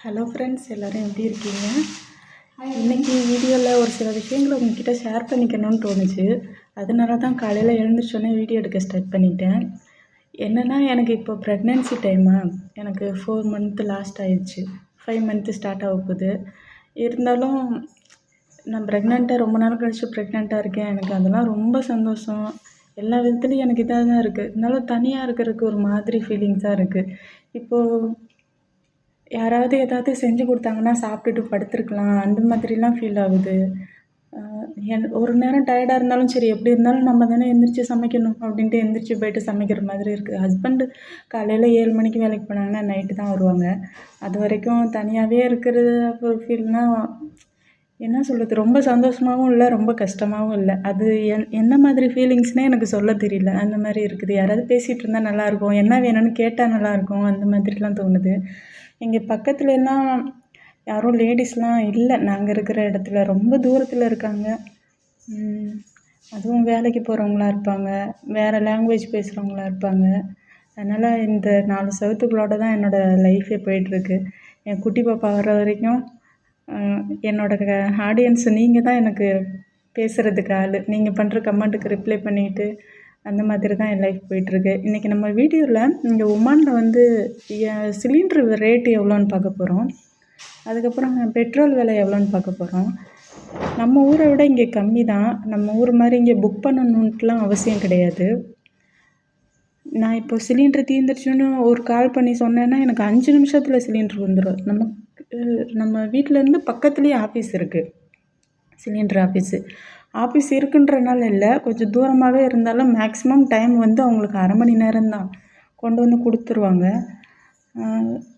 Hello friends, எல்லோரும் எப்படி இருக்கீங்க? இன்றைக்கி வீடியோவில் ஒரு சில விஷயங்களை உங்ககிட்ட ஷேர் பண்ணிக்கணும்னு தோணுச்சு. அதனால தான் காலையில் எழுந்திரிச்சோன்னே வீடியோ எடுக்க ஸ்டார்ட் பண்ணிட்டேன். என்னென்னா, எனக்கு இப்போ ப்ரெக்னென்சி டைமா, எனக்கு 4 மந்த்து லாஸ்ட் ஆயிடுச்சு. 5 மந்த்து ஸ்டார்ட் ஆக போகுது. இருந்தாலும் நான் ப்ரெக்னெண்ட்டாக ரொம்ப நாள் கழிச்சு ப்ரெக்னெண்ட்டாக இருக்கேன். எனக்கு அதெல்லாம் ரொம்ப சந்தோஷம். எல்லா விதத்துலேயும் எனக்கு இதாக தான் இருக்குது. இருந்தாலும் தனியாக இருக்கிறதுக்கு ஒரு மாதிரி ஃபீலிங்ஸாக இருக்குது. இப்போது யாராவது ஏதாவது செஞ்சு கொடுத்தாங்கன்னா சாப்பிட்டுட்டு படுத்துருக்கலாம், அந்த மாதிரிலாம் ஃபீல் ஆகுது. ஒரு நேரம் டயர்டாக இருந்தாலும் சரி, எப்படி இருந்தாலும் நம்ம தானே எந்திரிச்சு சமைக்கணும் அப்படின்ட்டு எந்திரிச்சு போயிட்டு சமைக்கிற மாதிரி இருக்குது. ஹஸ்பண்டு காலையில் 7 மணிக்கு வேலைக்கு போனாங்கன்னா நைட்டு தான் வருவாங்க. அது வரைக்கும் தனியாகவே இருக்கிறது ஒரு ஃபீல்னால் என்ன சொல்கிறது, ரொம்ப சந்தோஷமாகவும் இல்லை, ரொம்ப கஷ்டமாகவும் இல்லை. அது என்ன மாதிரி ஃபீலிங்ஸ்னே எனக்கு சொல்ல தெரியல. அந்த மாதிரி இருக்குது. யாராவது பேசிகிட்டு இருந்தால் நல்லாயிருக்கும், என்ன வேணும்னு கேட்டால் நல்லாயிருக்கும், அந்த மாதிரிலாம் தோணுது. இங்கே பக்கத்துலலாம் யாரும் லேடிஸ்லாம் இல்லை. நாங்கள் இருக்கிற இடத்துல ரொம்ப தூரத்தில் இருக்காங்க. அதுவும் வேலைக்கு போகிறவங்களா இருப்பாங்க, வேறு லாங்குவேஜ் பேசுகிறவங்களா இருப்பாங்க. அதனால் இந்த 4 செவத்துக்குள்ளோட தான் என்னோடய லைஃபே போயிட்டுருக்கு. என் குட்டி பாப்பா வர்ற வரைக்கும் என்னோடய ஆடியன்ஸு நீங்கள் தான் எனக்கு பேசுகிறதுக்கு ஆள். நீங்கள் பண்ணுற கமெண்ட்டுக்கு ரிப்ளை பண்ணிவிட்டு அந்த மாதிரி தான் என் லைஃப் போயிட்டுருக்கு. இன்றைக்கி நம்ம வீடியோவில் இங்கே ஒமானில் வந்து சிலிண்ட்ரு ரேட்டு எவ்வளோன்னு பார்க்க போகிறோம். அதுக்கப்புறம் பெட்ரோல் விலை எவ்வளோன்னு பார்க்க போகிறோம். நம்ம ஊரை விட இங்கே கம்மி தான். நம்ம ஊர் மாதிரி இங்கே புக் பண்ணணுன்ட்டுலாம் அவசியம் கிடையாது. நான் இப்போ சிலிண்ட்ரு தீர்ந்துருச்சுன்னு ஒரு கால் பண்ணி சொன்னேன்னா எனக்கு 5 நிமிஷத்தில் சிலிண்ட்ரு வந்துடும். நம்ம வீட்டிலேருந்து பக்கத்துலேயே ஆஃபீஸ் இருக்குது, சிலிண்ட்ரு ஆஃபீஸ் இருக்குன்றனால இல்லை, கொஞ்சம் தூரமாகவே இருந்தாலும் மேக்ஸிமம் டைம் வந்து அவங்களுக்கு 1/2 மணி நேரம்தான் கொண்டு வந்து கொடுத்துருவாங்க.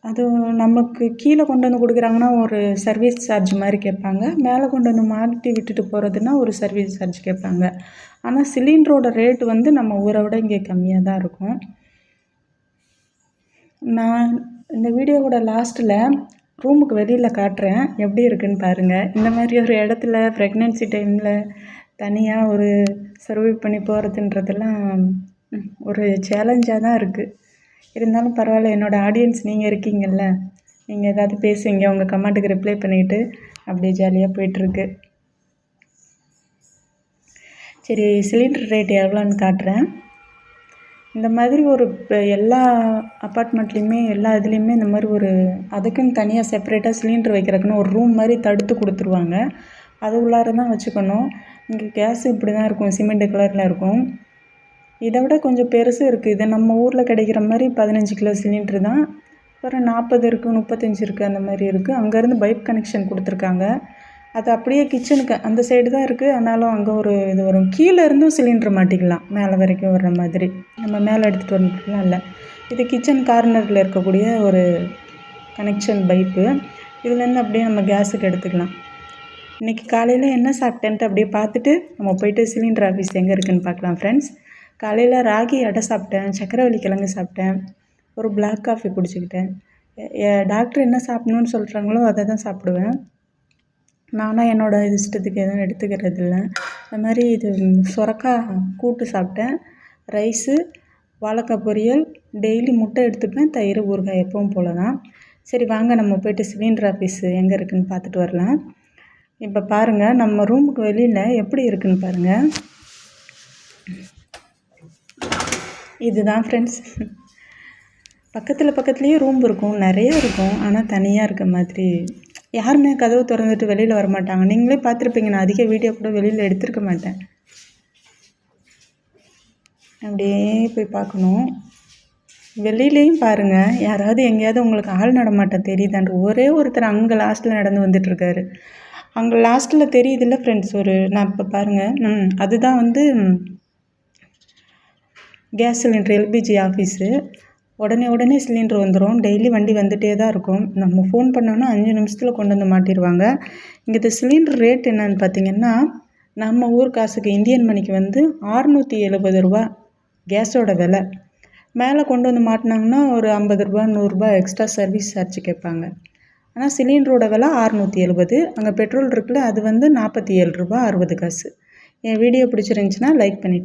அதுவும் நமக்கு கீழே கொண்டு வந்து கொடுக்குறாங்கன்னா ஒரு சர்வீஸ் சார்ஜ் மாதிரி கேட்பாங்க, மேலே கொண்டு வந்து மாட்டி விட்டுட்டு போகிறதுனா ஒரு சர்வீஸ் சார்ஜ் கேட்பாங்க. ஆனால் சிலிண்டரோட ரேட்டு வந்து நம்ம ஊரை விட இங்கே கம்மியாக தான் இருக்கும். நான் இந்த வீடியோவோட லாஸ்ட்டில் ரூமுக்கு வெளியில் காட்டுறேன், எப்படி இருக்குதுன்னு பாருங்கள். இந்த மாதிரி ஒரு இடத்துல ப்ரெக்னென்சி டைமில் தனியாக ஒரு சர்வை பண்ணி போகிறதுன்றதெல்லாம் ஒரு சேலஞ்சாக தான் இருக்குது. இருந்தாலும் பரவாயில்ல, என்னோடய ஆடியன்ஸ் நீங்கள் இருக்கீங்கள்ல, நீங்கள் ஏதாவது பேசுவீங்க, உங்கள் கமெண்ட்டுக்கு ரிப்ளை பண்ணிவிட்டு அப்படியே ஜாலியாக போயிட்டுருக்கு. சரி, சிலிண்டர் ரேட் எவ்வளோன்னு காட்டுறேன். இந்த மாதிரி ஒரு எல்லா அப்பார்ட்மெண்ட்லேயுமே எல்லா இதுலேயுமே இந்த மாதிரி ஒரு அதுக்குன்னு தனியாக செப்பரேட்டாக சிலிண்டர் வைக்கிறதுக்குன்னு ஒரு ரூம் மாதிரி தடுத்து கொடுத்துருவாங்க. அது உள்ளார தான் வச்சுக்கணும். இங்கே கேஸ் இப்படி தான் இருக்கும், சிமெண்ட் கலரில் இருக்கும். இதை விட கொஞ்சம் பெருசு இருக்குது. இது நம்ம ஊரில் கிடைக்கிற மாதிரி 15 கிலோ சிலிண்ட்ரு தான். அப்புறம் 40 இருக்குது, 35 இருக்குது, அந்த மாதிரி இருக்குது. அங்கேருந்து பைப் கனெக்ஷன் கொடுத்துருக்காங்க. அது அப்படியே கிச்சனுக்கு அந்த சைடு தான் இருக்குது. ஆனாலும் அங்கே ஒரு இது வரும், கீழே இருந்தும் சிலிண்ட்ரு மாட்டிக்கலாம், மேலே வரைக்கும் வர்ற மாதிரி. நம்ம மேலே எடுத்துகிட்டு வந்துட்டுலாம் இல்லை. இது கிச்சன் கார்னரில் இருக்கக்கூடிய ஒரு கனெக்ஷன் பைப்பு. இதுலேருந்து அப்படியே நம்ம கேஸுக்கு எடுத்துக்கலாம். இன்றைக்கி காலையில் என்ன சாப்பிட்டேன்ட்டு அப்படியே பார்த்துட்டு நம்ம போய்ட்டு சிலிண்டர் ஆஃபீஸ் எங்கே இருக்குதுன்னு பார்க்கலாம் ஃப்ரெண்ட்ஸ். காலையில் ராகி அடை சாப்பிட்டேன், சக்கரவள்ளி கிழங்கு சாப்பிட்டேன், ஒரு பிளாக் காஃபி குடிச்சிக்கிட்டேன். டாக்டர் என்ன சாப்பிட்ணுன்னு சொல்கிறாங்களோ அதை தான் சாப்பிடுவேன். நானாக என்னோடய இஷ்டத்துக்கு எதுவும் எடுத்துக்கிறது இல்லை. அது மாதிரி இது சுரக்காய் கூட்டு சாப்பிட்டேன், ரைஸு, வாழைக்காய் பொரியல், டெய்லி முட்டை எடுத்துப்பேன், தயிர், ஊறுகாய் எப்பவும் போல தான். சரி வாங்க நம்ம போய்ட்டு சிலிண்டர் ஆஃபீஸு எங்கே இருக்குதுன்னு பார்த்துட்டு வரலாம். இப்போ பாருங்கள், நம்ம ரூமுக்கு வெளியில் எப்படி இருக்குதுன்னு பாருங்கள். இதுதான் ஃப்ரெண்ட்ஸ். பக்கத்துலேயே ரூம் இருக்கும், நிறைய இருக்கும். ஆனால் தனியாக இருக்க மாதிரி, யாருமே கதவு திறந்துட்டு வெளியில் வர மாட்டாங்க. நீங்களே பார்த்துருப்பீங்க, நான் அதிக வீடியோ கூட வெளியில் எடுத்துருக்க மாட்டேன். அப்படியே போய் பார்க்கணும். வெளியிலையும் பாருங்கள், யாராவது எங்கேயாவது உங்களுக்கு ஆள் நடமாட்டம் தெரியுதான்ட்டு ஒரே ஒருத்தர் அங்கே லாஸ்ட்டில் நடந்து வந்துட்டுருக்காரு. அங்கே லாஸ்ட்டில் தெரியுதில்ல ஃப்ரெண்ட்ஸ், நான் இப்போ பாருங்கள், அதுதான் வந்து கேஸ் சிலிண்டர் எல்பிஜி ஆஃபீஸு. உடனே சிலிண்டர் வந்துடும். டெய்லி வண்டி வந்துகிட்டே தான் இருக்கும். நம்ம ஃபோன் பண்ணோன்னா 5 நிமிஷத்தில் கொண்டு வந்து மாட்டிடுவாங்க. இங்கே இந்த சிலிண்டர் ரேட் என்னன்னு பார்த்தீங்கன்னா, நம்ம ஊர் காசுக்கு இந்தியன் மணிக்கு வந்து 670 ரூபா கேஸோட விலை. மேலே கொண்டு வந்து மாட்டினாங்கன்னா ஒரு 50 ரூபா 100 ரூபா எக்ஸ்ட்ரா சர்வீஸ் சார்ஜ் கேட்பாங்க. ஆனால் சிலிண்டரோட விலை 670. அங்கே பெட்ரோல் இருக்குல்ல, அது வந்து 47 ரூபா 60 காசு. என் வீடியோ பிடிச்சிருந்துச்சின்னா லைக் பண்ணிவிட்டு